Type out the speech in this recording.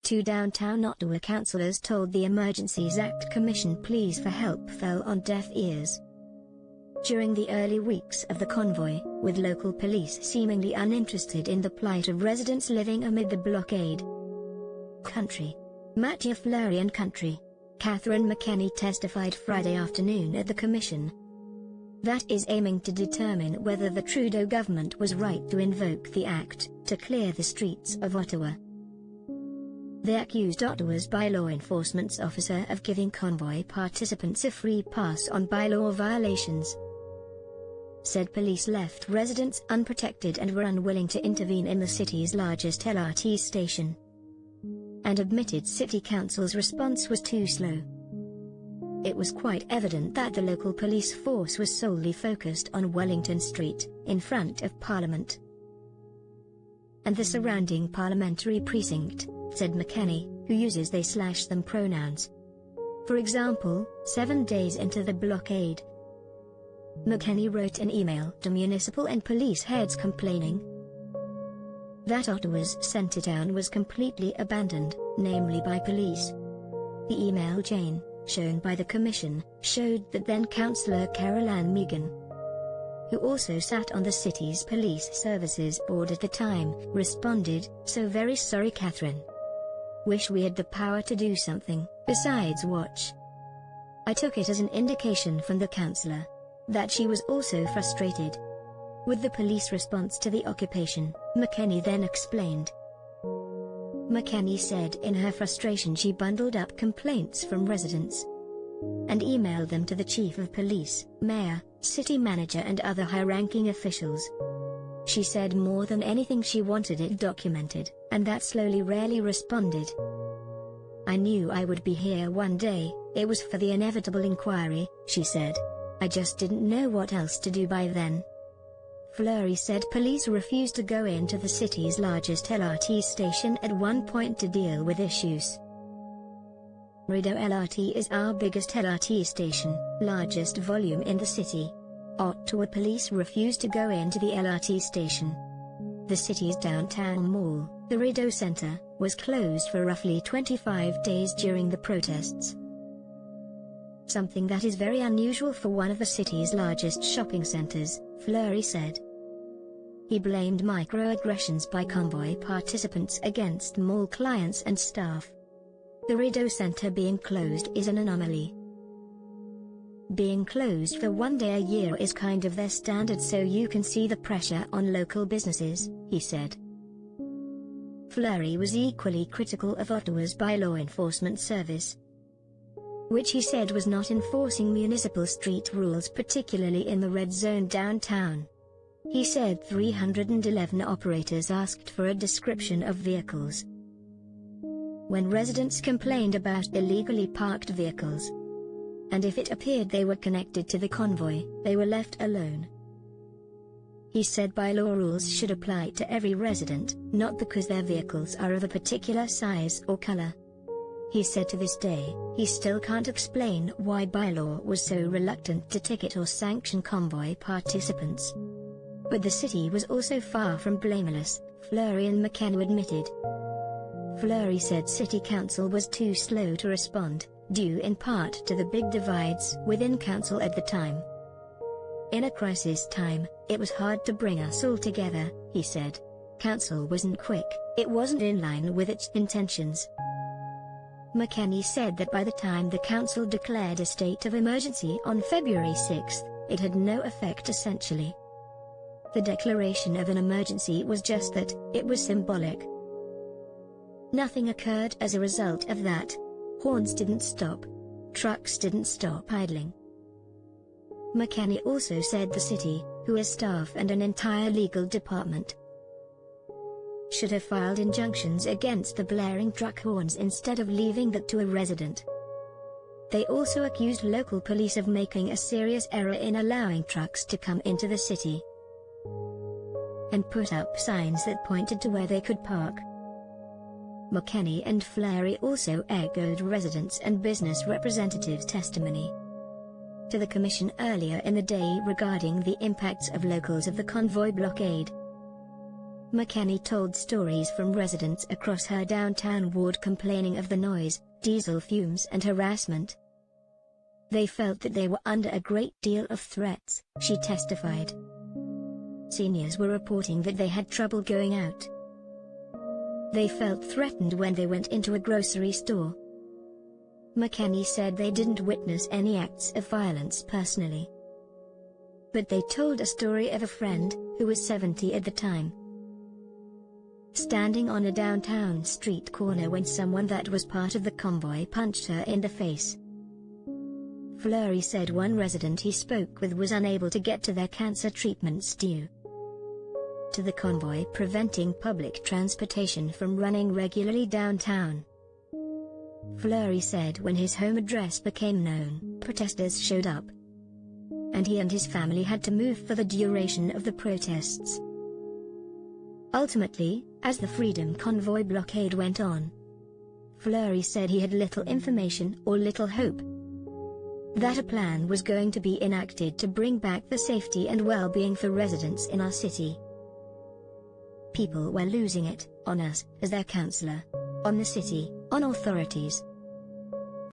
Two downtown Ottawa councillors told the Emergencies Act Commission pleas for help fell on deaf ears. During the early weeks of the convoy, with local police seemingly uninterested in the plight of residents living amid the blockade. Country. Mathieu Fleury and Country. Catherine McKenney testified Friday afternoon at the commission. That is aiming to determine whether the Trudeau government was right to invoke the act to clear the streets of Ottawa. They accused Ottawa's bylaw enforcement officer of giving convoy participants a free pass on bylaw violations. Said police left residents unprotected and were unwilling to intervene in the city's largest LRT station, and admitted City Council's response was too slow. It was quite evident that the local police force was solely focused on Wellington Street, in front of Parliament, and the surrounding parliamentary precinct, said McKenney, who uses they/them pronouns. For example, 7 days into the blockade, McKenney wrote an email to municipal and police heads complaining that Ottawa's centre town was completely abandoned, namely by police. The email chain, shown by the commission, showed that then Councillor Carol-Ann Megan, who also sat on the city's police services board at the time, responded, "So very sorry Catherine. Wish we had the power to do something, besides watch." I took it as an indication from the councillor that she was also frustrated with the police response to the occupation, McKenney then explained. McKenney said in her frustration she bundled up complaints from residents and emailed them to the chief of police, mayor, city manager and other high-ranking officials. She said more than anything she wanted it documented, and that slowly rarely responded. "I knew I would be here one day, it was for the inevitable inquiry," she said. "I just didn't know what else to do by then." Fleury said police refused to go into the city's largest LRT station at one point to deal with issues. Rideau LRT is our biggest LRT station, largest volume in the city. Ottawa police refused to go into the LRT station. The city's downtown mall, the Rideau Centre, was closed for roughly 25 days during the protests. Something that is very unusual for one of the city's largest shopping centres, Fleury said. He blamed microaggressions by convoy participants against mall clients and staff. The Rideau Centre being closed is an anomaly. Being closed for one day a year is kind of their standard, so you can see the pressure on local businesses, he said. Fleury was equally critical of Ottawa's bylaw enforcement service, which he said was not enforcing municipal street rules, particularly in the red zone downtown. He said 311 operators asked for a description of vehicles. When residents complained about illegally parked vehicles, and if it appeared they were connected to the convoy, they were left alone. He said bylaw rules should apply to every resident, not because their vehicles are of a particular size or color. He said to this day, he still can't explain why bylaw was so reluctant to ticket or sanction convoy participants. But the city was also far from blameless, Fleury and McKenna admitted. Fleury said City Council was too slow to respond, due in part to the big divides within Council at the time. In a crisis time, it was hard to bring us all together, he said. Council wasn't quick, it wasn't in line with its intentions. McKenney said that by the time the council declared a state of emergency on February 6, it had no effect essentially. The declaration of an emergency was just that, it was symbolic. Nothing occurred as a result of that. Horns didn't stop. Trucks didn't stop idling. McKenney also said the city, who has staff and an entire legal department, should have filed injunctions against the blaring truck horns instead of leaving that to a resident. They also accused local police of making a serious error in allowing trucks to come into the city, and put up signs that pointed to where they could park. McKenney and Fleury also echoed residents' and business representatives' testimony to the commission earlier in the day regarding the impacts of locals of the convoy blockade. McKenney told stories from residents across her downtown ward complaining of the noise, diesel fumes and harassment. They felt that they were under a great deal of threats, she testified. Seniors were reporting that they had trouble going out. They felt threatened when they went into a grocery store. McKenney said they didn't witness any acts of violence personally, but they told a story of a friend, who was 70 at the time, standing on a downtown street corner when someone that was part of the convoy punched her in the face. Fleury said one resident he spoke with was unable to get to their cancer treatments due to the convoy preventing public transportation from running regularly downtown. Fleury said when his home address became known, protesters showed up, and he and his family had to move for the duration of the protests. Ultimately, as the Freedom Convoy blockade went on, Fleury said he had little information or little hope that a plan was going to be enacted to bring back the safety and well-being for residents in our city. People were losing it, on us, as their councillor, on the city, on authorities,